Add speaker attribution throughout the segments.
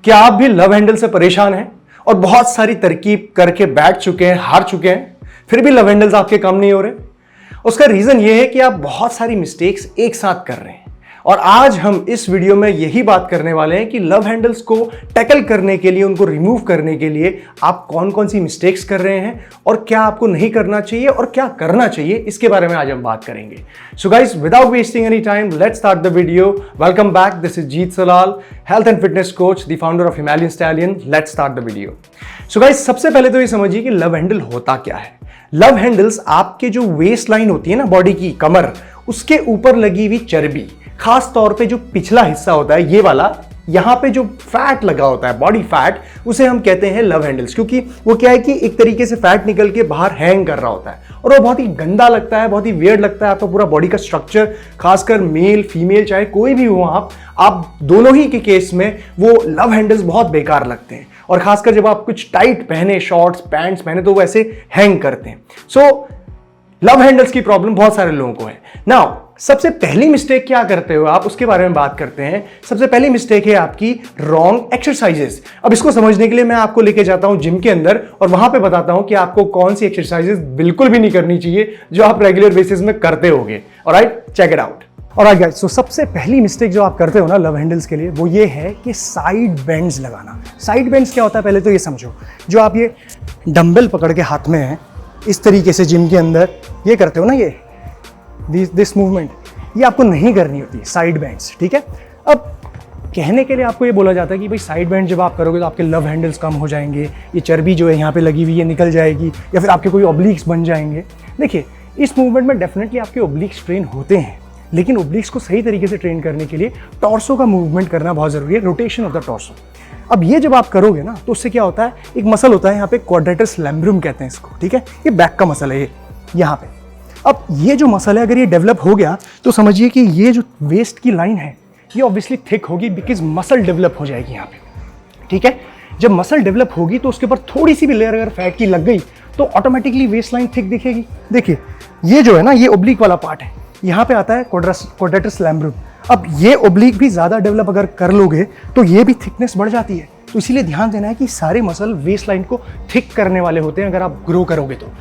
Speaker 1: क्या आप भी लव हैंडल से परेशान हैं और बहुत सारी तरकीब करके बैठ चुके हैं, हार चुके हैं, फिर भी लव हैंडल्स आपके काम नहीं हो रहे? उसका रीजन यह है कि आप बहुत सारी मिस्टेक्स एक साथ कर रहे हैं। और आज हम इस वीडियो में यही बात करने वाले हैं कि लव हैंडल्स को टैकल करने के लिए, उनको रिमूव करने के लिए आप कौन कौन सी मिस्टेक्स कर रहे हैं और क्या आपको नहीं करना चाहिए और क्या करना चाहिए, इसके बारे में आज हम बात करेंगे। So guys, without wasting any time, let's start the video. Welcome back, this is Jeet Salal, health and fitness coach, the founder of Himalayan stallion. Let's start the video. So guys, सबसे पहले तो ये समझिए कि लव हैंडल होता क्या है। Love handles आपके जो वेस्ट लाइन होती है ना, बॉडी की कमर, उसके ऊपर लगी हुई चर्बी, खास तौर पे जो पिछला हिस्सा होता है ये वाला, यहां पे जो फैट लगा होता है, बॉडी फैट, उसे हम कहते हैं लव हैंडल्स। क्योंकि वो क्या है कि एक तरीके से फैट निकल के बाहर हैंग कर रहा होता है और वो बहुत ही गंदा लगता है, बहुत ही वियर्ड लगता है। आपका पूरा बॉडी का स्ट्रक्चर, खासकर मेल फीमेल चाहे कोई भी हो, आप दोनों ही के केस में वो लव हैंडल्स बहुत बेकार लगते हैं। और खासकर जब आप कुछ टाइट पहने, शॉर्ट्स पैंट्स पहने, तो वो ऐसे हैंग करते हैं। सो लव हैंडल्स की प्रॉब्लम बहुत सारे लोगों को है। नाउ, सबसे पहली मिस्टेक क्या करते हो आप, उसके बारे में बात करते हैं। सबसे पहली मिस्टेक है आपकी रॉन्ग एक्सरसाइजेस। अब इसको समझने के लिए मैं आपको लेके जाता हूं जिम के अंदर और वहां पे बताता हूं कि आपको कौन सी एक्सरसाइजेस बिल्कुल भी नहीं करनी चाहिए जो आप रेगुलर बेसिस में करते होगे। Alright, check it out. Alright guys, so सबसे पहली मिस्टेक जो आप करते हो ना लव हैंडल्स के लिए, वो ये है कि साइड बेंड्स लगाना। साइड बेंड्स क्या होता है, पहले तो ये समझो। जो आप ये डंबल पकड़ के हाथ में है, इस तरीके से जिम के अंदर ये करते हो ना, ये दिस मूवमेंट, ये आपको नहीं करनी होती साइड बेंड्स, ठीक है। अब कहने के लिए आपको ये बोला जाता है कि भाई साइड बेंड जब आप करोगे तो आपके लव हैंडल्स कम हो जाएंगे, ये चर्बी जो है यहाँ पे लगी हुई है निकल जाएगी, या फिर आपके कोई ओब्लिक्स बन जाएंगे। देखिए, इस मूवमेंट में डेफिनेटली आपके ओब्लिक्स ट्रेन होते हैं, लेकिन ओब्लिक्स को सही तरीके से ट्रेन करने के लिए टॉर्सो का मूवमेंट करना बहुत जरूरी है, रोटेशन ऑफ द टॉर्सो। अब ये जब आप करोगे ना, तो उससे क्या होता है, एक मसल होता है यहाँ पे, क्वाड्रेटस लैम्ब्रम कहते हैं इसको, ठीक है। ये बैक का मसल है, ये यहाँ पे। अब ये जो मसल है, अगर ये डेवलप हो गया तो समझिए कि ये जो वेस्ट की लाइन है ये ऑब्वियसली थिक होगी, बिकॉज मसल डेवलप हो जाएगी यहाँ पे, ठीक है। जब मसल डेवलप होगी तो उसके ऊपर थोड़ी सी भी लेयर अगर फैट की लग गई तो ऑटोमेटिकली वेस्ट लाइन थिक दिखेगी। देखिए, ये जो है ना, ये ओब्लिक वाला पार्ट है, यहाँ पे आता है क्वाड्रेटस लैम्ब्रम। अब ये ओब्लिक भी ज़्यादा डेवलप अगर कर लोगे तो ये भी थिकनेस बढ़ जाती है। तो इसीलिए ध्यान देना है कि सारे मसल वेस्ट लाइन को थिक करने वाले होते हैं अगर आप ग्रो करोगे तो।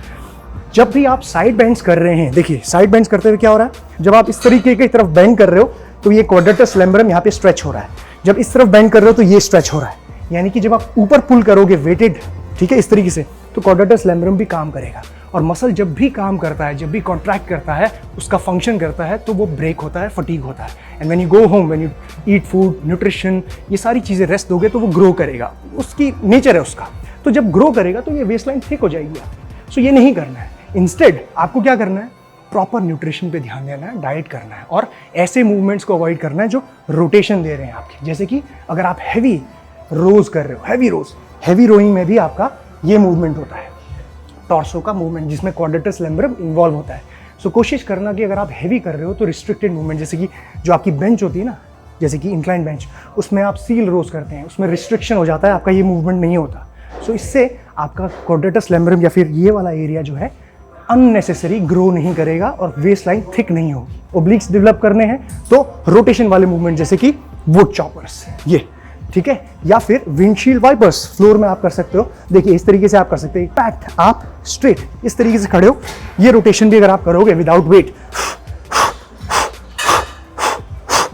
Speaker 1: जब भी आप साइड बेंड्स कर रहे हैं, देखिए साइड बेंड्स करते हुए क्या हो रहा है, जब आप इस तरीके की तरफ बेंड कर रहे हो तो ये क्वाड्रेटस लैम्ब्रम यहाँ पे स्ट्रेच हो रहा है। जब इस तरफ बेंड कर रहे हो तो ये स्ट्रेच हो रहा है। यानी कि जब आप ऊपर पुल करोगे वेटेड, ठीक है, इस तरीके से, तो क्वाड्रेटस लैम्ब्रम भी काम करेगा। और मसल जब भी काम करता है, जब भी कॉन्ट्रैक्ट करता है, उसका फंक्शन करता है, तो वो ब्रेक होता है, फटीग होता है। And when you go home, when you eat food, nutrition, ये सारी चीज़ें रेस्ट दोगे तो वो ग्रो करेगा, उसकी नेचर है उसका। तो जब ग्रो करेगा तो ये वेस्ट लाइन थिक हो जाएगी। सो ये नहीं करना है। इंस्टेड आपको क्या करना है, प्रॉपर न्यूट्रिशन पे ध्यान देना है, डाइट करना है और ऐसे मूवमेंट्स को अवॉइड करना है जो रोटेशन दे रहे हैं आपके। जैसे कि अगर आप हैवी रोज कर रहे हो, हैवी रोइंग में भी आपका ये मूवमेंट होता है, टॉर्सो का मूवमेंट, जिसमें क्वाड्रेटस लैम्ब्रम इन्वॉल्व होता है। सो कोशिश करना कि अगर आप हैवी कर रहे हो तो रिस्ट्रिक्टेड मूवमेंट, जैसे कि जो आपकी बेंच होती है ना, जैसे कि इंक्लाइन बेंच, उसमें आप सील रोज करते हैं, उसमें रिस्ट्रिक्शन हो जाता है, आपका ये मूवमेंट नहीं होता। सो इससे आपका क्वाड्रेटस लैम्ब्रम या फिर ये वाला एरिया जो है अननेसेसरी ग्रो नहीं करेगा और वेस्ट लाइन थिक नहीं होगी। ओब्लिक्स डेवलप करने हैं तो रोटेशन वाले मूवमेंट, जैसे कि वुड चॉपर्स, ये, ठीक है, या फिर विंडशील्ड वाइपर्स फ्लोर में आप कर सकते हो। देखिए, इस तरीके से आप कर सकते हैं, पैक्ट आप स्ट्रेट इस तरीके से खड़े हो, ये रोटेशन भी अगर आप करोगे विदाउट वेट,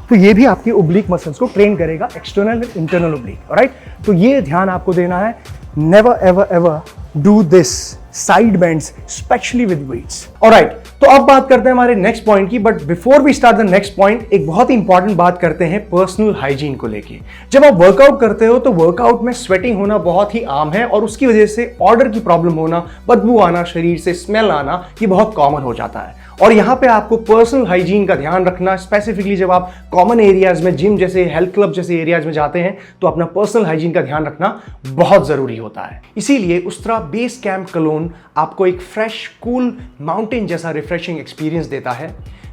Speaker 1: तो ये भी आपके ओब्लिक मसल्स को ट्रेन करेगा, external and internal oblique. Alright, तो ये ध्यान आपको देना है, never ever ever do this side bends, specially with weights. Alright, तो अब बात करते हैं हमारे नेक्स्ट पॉइंट की। But before we start the next point, एक बहुत ही इंपॉर्टेंट बात करते हैं पर्सनल हाइजीन को लेके। जब आप वर्कआउट करते हो तो वर्कआउट में स्वेटिंग होना बहुत ही आम है और उसकी वजह से ऑर्डर की प्रॉब्लम होना, बदबू आना, शरीर से स्मेल आना, ये बहुत कॉमन हो जाता है। और यहाँ पे आपको पर्सनल हाइजीन का ध्यान रखना, स्पेसिफिकली जब आप कॉमन एरियाज में, जिम जैसे, हेल्थ क्लब जैसे एरियाज में जाते हैं, तो अपना पर्सनल हाइजीन का ध्यान रखना बहुत जरूरी होता है। इसीलिए उस्तरा बेस कैंप कलोन आपको एक फ्रेश, कूल, माउंटेन जैसा रिफ्रेशिंग एक्सपीरियंस देता है।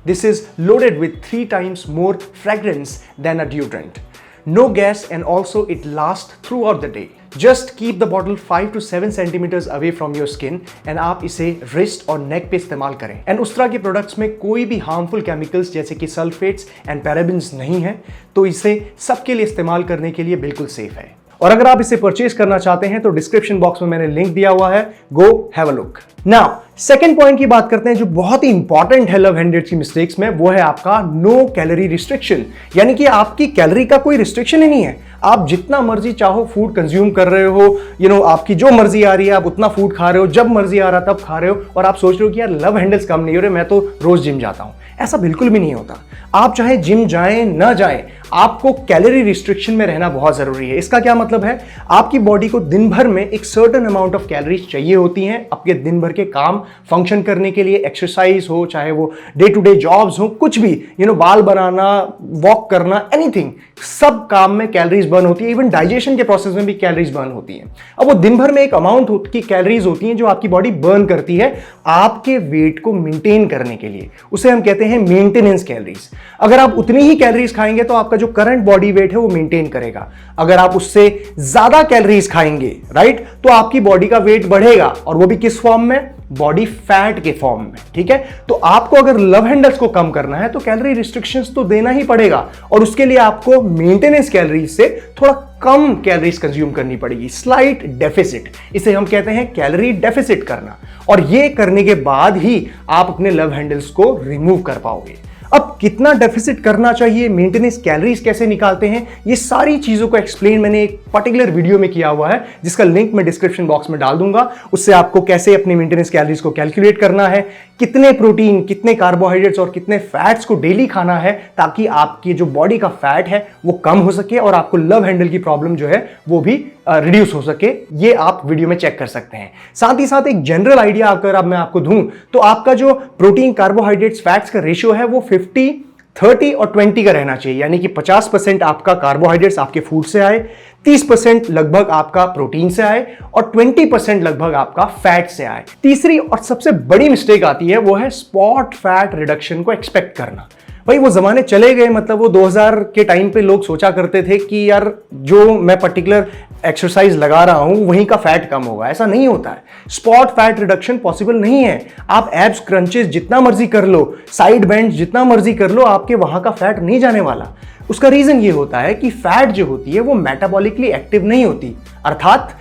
Speaker 1: This is loaded with 3 times more fragrance than a deodorant. no gas, and also it lasts throughout the day. Just keep the bottle 5 to 7 centimeters away from your skin and आप इसे wrist और neck पे इस्तेमाल करें। And उस तरह के products में कोई भी हार्मफुल केमिकल्स जैसे कि सल्फेट्स एंड पैराबेन्स नहीं है, तो इसे सबके लिए इस्तेमाल करने के लिए बिल्कुल सेफ है। और अगर आप इसे परचेज करना चाहते हैं तो डिस्क्रिप्शन बॉक्स में मैंने लिंक दिया हुआ है, go have a look. Now second point की बात करते हैं जो बहुत ही इंपॉर्टेंट है लव हैंडेड्स की मिस्टेक्स में, वो है आपका नो कैलोरी रिस्ट्रिक्शन। यानी कि आपकी कैलोरी का कोई रिस्ट्रिक्शन ही नहीं है, आप जितना मर्जी चाहो फूड कंज्यूम कर रहे हो, आपकी जो मर्जी आ रही है आप उतना फूड खा रहे हो, जब मर्जी आ रहा तब खा रहे हो, और आप सोच रहे हो कि यार लव हैंडल्स कम नहीं हो रहे, मैं तो रोज जिम जाता हूं। ऐसा बिल्कुल भी नहीं होता। आप चाहे जिम जाएं ना जाएं, आपको कैलोरी रिस्ट्रिक्शन में रहना बहुत जरूरी है। इसका क्या मतलब है, आपकी बॉडी को दिन भर में एक सर्टेन अमाउंट ऑफ कैलोरीज चाहिए होती हैं आपके दिन भर के काम फंक्शन करने के लिए, एक्सरसाइज हो, चाहे वो डे टू डे जॉब्स हो, कुछ भी, बाल बनाना, वॉक करना, एनीथिंग, सब काम में कैलोरीज बर्न होती है। इवन डाइजेशन के प्रोसेस में भी कैलोरीज बर्न होती हैं। अब वो दिन भर में एक अमाउंट की कैलोरीज होती हैं जो आपकी बॉडी बर्न करती है आपके वेट को मेंटेन करने के लिए, उसे हम कहते हैं मेंटेनेंस कैलोरीज। अगर आप उतनी ही कैलोरीज खाएंगे तो आपका जो करंट बॉडी वेट है वो मेंटेन करेगा। अगर आप उससे ज्यादा कैलोरीज खाएंगे, राइट, तो आपकी बॉडी का वेट बढ़ेगा, और वो भी किस फॉर्म में, बॉडी फैट के फॉर्म में। ठीक है, तो आपको अगर लव हैंडल्स को कम करना है तो कैलोरी रिस्ट्रिक्शंस तो देना ही पड़ेगा, और उसके लिए आपको मेंटेनेंस कैलोरीज से थोड़ा कम कैलोरीज कंज्यूम करनी पड़ेगी, स्लाइट डेफिसिट, इसे हम कहते हैं कैलोरी डेफिसिट करना। और ये करने के बाद ही आप अपने लव हैंडल्स को रिमूव कर पाओगे। अब कितना डेफिसिट करना चाहिए, मेंटेनेंस कैलोरीज कैसे निकालते हैं, ये सारी चीजों को एक्सप्लेन मैंने एक पर्टिकुलर वीडियो में किया हुआ है, जिसका लिंक मैं डिस्क्रिप्शन बॉक्स में डाल दूंगा। उससे आपको कैसे अपने मेंटेनेंस कैलोरीज को कैलकुलेट करना है, कितने प्रोटीन, कितने कार्बोहाइड्रेट्स और कितने फैट्स को डेली खाना है, ताकि आपकी जो बॉडी का फैट है वो कम हो सके और आपको लव हैंडल की प्रॉब्लम जो है वो भी रिड्यूस हो सके। ये आप वीडियो में चेक कर सकते हैं। साथ ही साथ एक जनरल आइडिया अगर अब मैं आपको दूं तो आपका जो प्रोटीन, कार्बोहाइड्रेट्स, फैट्स का रेशियो है वो 50, 30 और 20 का रहना चाहिए। यानी कि 50% आपका कार्बोहाइड्रेट्स आपके फूड से आए, 30% लगभग आपका प्रोटीन से आए, और 20% लगभग आपका फैट से आए। तीसरी और सबसे बड़ी मिस्टेक आती है वो है स्पॉट फैट रिडक्शन को एक्सपेक्ट करना। भाई वो जमाने चले गए, मतलब वो 2000 के टाइम पे लोग सोचा करते थे कि यार जो मैं पर्टिकुलर एक्सरसाइज लगा रहा हूं वहीं का फैट कम होगा। ऐसा नहीं होता है, स्पॉट फैट रिडक्शन पॉसिबल नहीं है। आप एब्स क्रंचेस जितना मर्जी कर लो, साइड बेंच जितना मर्जी कर लो, आपके वहां का फैट नहीं जाने वाला। उसका रीजन ये होता है कि फैट जो होती है वो मेटाबॉलिकली एक्टिव नहीं होती, अर्थात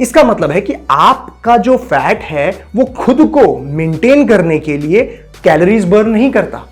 Speaker 1: इसका मतलब है कि आपका जो फैट है वो खुद को मेंटेन करने के लिए कैलोरीज बर्न नहीं करता,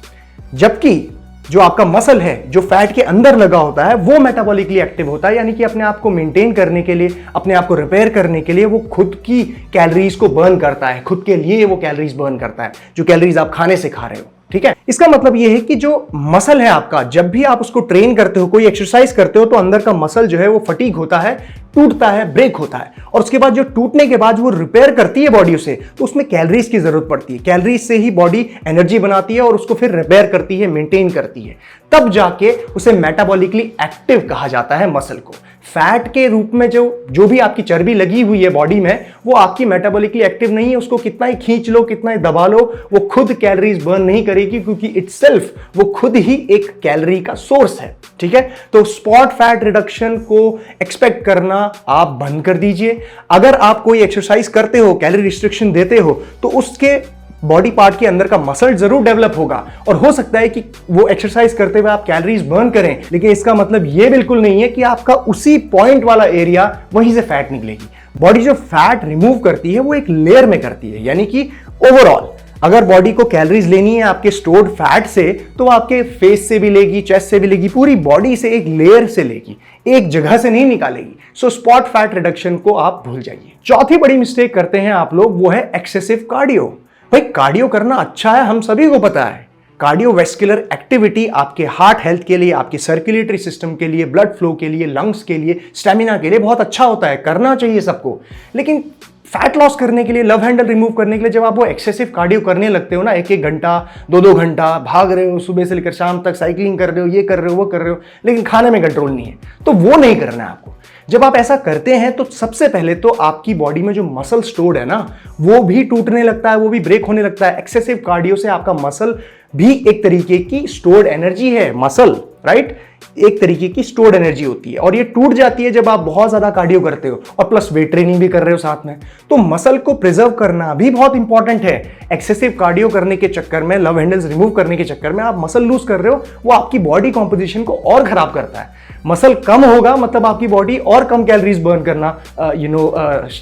Speaker 1: जबकि जो आपका मसल है जो फैट के अंदर लगा होता है वो मेटाबॉलिकली एक्टिव होता है। यानी कि अपने आप को मेंटेन करने के लिए, अपने आप को रिपेयर करने के लिए वो खुद की कैलोरीज को बर्न करता है, खुद के लिए वो कैलोरीज बर्न करता है जो कैलोरीज आप खाने से खा रहे हो। ठीक है, इसका मतलब यह है कि जो मसल है आपका, जब भी आप उसको ट्रेन करते हो, कोई एक्सरसाइज करते हो, तो अंदर का मसल जो है वो फटीग होता है, टूटता है, ब्रेक होता है, और उसके बाद जो टूटने के बाद वो रिपेयर करती है बॉडी उसे, तो उसमें कैलोरीज की जरूरत पड़ती है। कैलोरीज से ही बॉडी एनर्जी बनाती है और उसको फिर रिपेयर करती है, मेंटेन करती है, तब जाके उसे मेटाबॉलिकली एक्टिव कहा जाता है मसल को। फैट के रूप में जो भी आपकी चर्बी लगी हुई है बॉडी में, वो आपकी मेटाबॉलिकली एक्टिव नहीं है। उसको कितना ही खींच लो, कितना ही दबा लो, वो खुद कैलोरीज बर्न नहीं करेगी, क्योंकि इटसेल्फ वो खुद ही एक कैलोरी का सोर्स है। ठीक है, तो स्पॉट फैट रिडक्शन को एक्सपेक्ट करना आप बंद कर दीजिए। अगर आप कोई एक्सरसाइज करते हो, कैलोरी रिस्ट्रिक्शन देते हो, तो उसके बॉडी पार्ट के अंदर का मसल जरूर डेवलप होगा, और हो सकता है कि वो एक्सरसाइज करते हुए आप कैलोरीज बर्न करें, लेकिन इसका मतलब ये बिल्कुल नहीं है कि आपका उसी पॉइंट वाला एरिया वहीं से फैट निकलेगी। बॉडी जो फैट रिमूव करती है वो एक लेयर में करती है, यानी कि ओवरऑल अगर बॉडी को कैलोरीज लेनी है आपके स्टोर्ड फैट से, तो आपके फेस से भी लेगी, चेस्ट से भी लेगी, पूरी बॉडी से एक लेयर से लेगी, एक जगह से नहीं निकालेगी। सो स्पॉट फैट रिडक्शन को आप भूल जाइए। चौथी बड़ी मिस्टेक करते हैं आप लोग, वो है एक्सेसिव कार्डियो। भाई कार्डियो करना अच्छा है, हम सभी को पता है। कार्डियोवैस्कुलर एक्टिविटी आपके हार्ट हेल्थ के लिए, आपके सर्कुलेटरी सिस्टम के लिए, ब्लड फ्लो के लिए, लंग्स के लिए, स्टेमिना के लिए बहुत अच्छा होता है, करना चाहिए सबको। लेकिन फैट लॉस करने के लिए, लव हैंडल रिमूव करने के लिए जब आप वो एक्सेसिव कार्डियो करने लगते हो ना, 1-1 घंटा, 2-2 घंटा भाग रहे हो, सुबह से लेकर शाम तक साइकिलिंग कर रहे हो, ये कर रहे हो, वो कर रहे हो, लेकिन खाने में कंट्रोल नहीं है, तो वो नहीं करना है आपको। जब आप ऐसा करते हैं तो सबसे पहले तो आपकी बॉडी में जो मसल स्टोर्ड है ना, वो भी टूटने लगता है, वो भी ब्रेक होने लगता है। एक्सेसिव कार्डियो से आपका मसल भी एक तरीके की स्टोर्ड एनर्जी है, मसल, राइट, एक तरीके की स्टोर्ड एनर्जी होती है और ये टूट जाती है जब आप बहुत ज्यादा कार्डियो करते हो और प्लस वेट ट्रेनिंग भी कर रहे हो साथ में। तो मसल को प्रिजर्व करना भी बहुत इंपॉर्टेंट है। एक्सेसिव कार्डियो करने के चक्कर में, लव हैंडल्स रिमूव करने के चक्कर में आप मसल लूज कर रहे हो, वो आपकी बॉडी कॉम्पोजिशन को और खराब करता है। मसल कम होगा मतलब आपकी बॉडी और कम कैलोरीज बर्न करना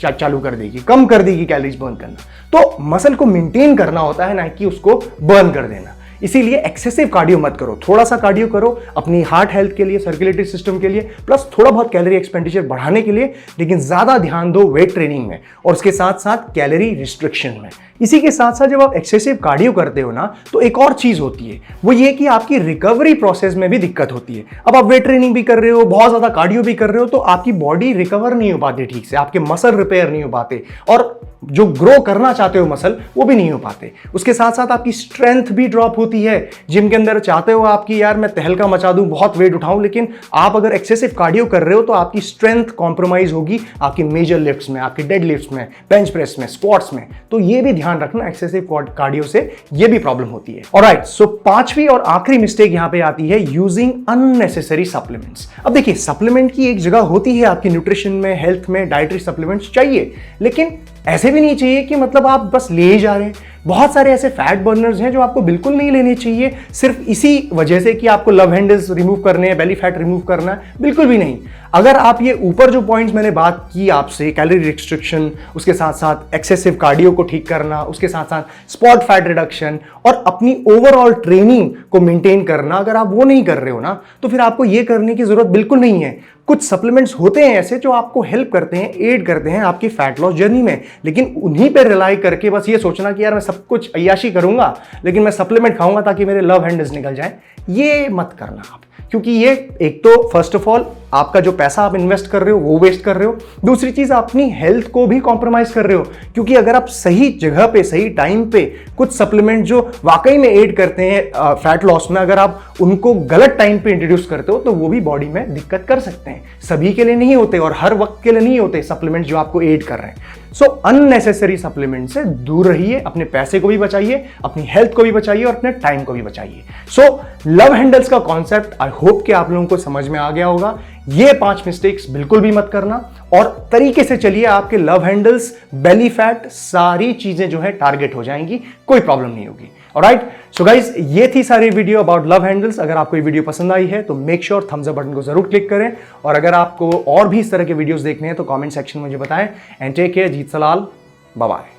Speaker 1: चालू कर देगी, कम कर देगी कैलोरीज बर्न करना। तो मसल को मेंटेन करना होता है, ना कि उसको बर्न कर देना। इसीलिए एक्सेसिव कार्डियो मत करो, थोड़ा सा कार्डियो करो अपनी हार्ट हेल्थ के लिए, सर्कुलेटरी सिस्टम के लिए, प्लस थोड़ा बहुत कैलोरी एक्सपेंडिचर बढ़ाने के लिए, लेकिन ज्यादा ध्यान दो वेट ट्रेनिंग में और उसके साथ साथ कैलोरी रिस्ट्रिक्शन में। इसी के साथ साथ जब आप एक्सेसिव कार्डियो करते हो ना, तो एक और चीज होती है, वो ये कि आपकी रिकवरी प्रोसेस में भी दिक्कत होती है। अब आप वेट ट्रेनिंग भी कर रहे हो, बहुत ज्यादा कार्डियो भी कर रहे हो, तो आपकी बॉडी रिकवर नहीं हो पाती ठीक से, आपके मसल रिपेयर नहीं हो पाते और जो ग्रो करना चाहते हो मसल, वो भी नहीं हो पाते। उसके साथ साथ आपकी स्ट्रेंथ भी ड्रॉप होती है। जिम के अंदर चाहते हो आपकी यार मैं तहलका मचा दूं, बहुत वेट उठाऊं, लेकिन आप अगर एक्सेसिव कार्डियो कर रहे हो तो आपकी स्ट्रेंथ कॉम्प्रोमाइज होगी आपकी मेजर लिफ्ट्स में, आपके डेड लिफ्ट्स में, बेंच प्रेस में, स्क्वाट्स में। तो ये भी ध्यान रखना, एक्सेसिव कार्डियो से ये भी प्रॉब्लम होती है। ऑलराइट, सो पांचवी और आखिरी मिस्टेक यहां पे आती है, यूजिंग अननेसेसरी सप्लीमेंट्स। अब देखिए, सप्लीमेंट की एक जगह होती है आपकी न्यूट्रिशन में, हेल्थ में, डाइटरी सप्लीमेंट्स चाहिए, लेकिन ऐसे भी नहीं चाहिए कि मतलब आप बस ले ही जा रहे हैं। बहुत सारे ऐसे फैट बर्नर्स हैं जो आपको बिल्कुल नहीं लेने चाहिए, सिर्फ इसी वजह से कि आपको लव हैंडल्स रिमूव करने हैं, बेली फैट रिमूव करना है, बिल्कुल भी नहीं। अगर आप ये ऊपर जो पॉइंट्स मैंने बात की आपसे, कैलोरी रिस्ट्रिक्शन, उसके साथ साथ एक्सेसिव कार्डियो को ठीक करना, उसके साथ साथ स्पॉट फैट रिडक्शन और अपनी ओवरऑल ट्रेनिंग को मेंटेन करना, अगर आप वो नहीं कर रहे हो ना, तो फिर आपको ये करने की जरूरत बिल्कुल नहीं है। कुछ सप्लीमेंट्स होते हैं ऐसे जो आपको हेल्प करते हैं, एड करते हैं आपकी फैट लॉस जर्नी में, लेकिन उन्हीं पे रिलाई करके बस ये सोचना कि यार मैं सब कुछ अय्याशी करूंगा लेकिन मैं सप्लीमेंट खाऊंगा ताकि मेरे लव हैंडल्स निकल जाए, ये मत करना आप। क्योंकि ये एक तो फर्स्ट ऑफ ऑल आपका जो पैसा आप इन्वेस्ट कर रहे हो वो वेस्ट कर रहे हो, दूसरी चीज आप अपनी हेल्थ को भी कॉम्प्रोमाइज कर रहे हो। क्योंकि अगर आप सही जगह पे, सही टाइम पे कुछ सप्लीमेंट जो वाकई में एड करते हैं फैट लॉस में, अगर आप उनको गलत टाइम पे इंट्रोड्यूस करते हो तो वो भी बॉडी में दिक्कत कर सकते हैं। सभी के लिए नहीं होते और हर वक्त के लिए नहीं होते सप्लीमेंट जो आपको एड कर रहे हैं। सो अननेसेसरी सप्लीमेंट से दूर रहिए, अपने पैसे को भी बचाइए, अपनी हेल्थ को भी बचाइए और अपने टाइम को भी बचाइए। सो लव हैंडल्स का कॉन्सेप्ट आई होप कि आप लोगों को समझ में आ गया होगा। ये 5 मिस्टेक्स बिल्कुल भी मत करना और तरीके से चलिए, आपके लव हैंडल्स, बेली फैट, सारी चीजें जो है टारगेट हो जाएंगी, कोई प्रॉब्लम नहीं होगी। ऑलराइट, सो गाइज, ये थी सारी वीडियो अबाउट लव हैंडल्स। अगर आपको ये वीडियो पसंद आई है तो make sure thumbs up button को जरूर क्लिक करें और अगर आपको और भी इस तरह के वीडियोस देखने हैं तो कमेंट सेक्शन में मुझे बताएं। एंड टेक केयर, जीत सलाल, बाय बाय।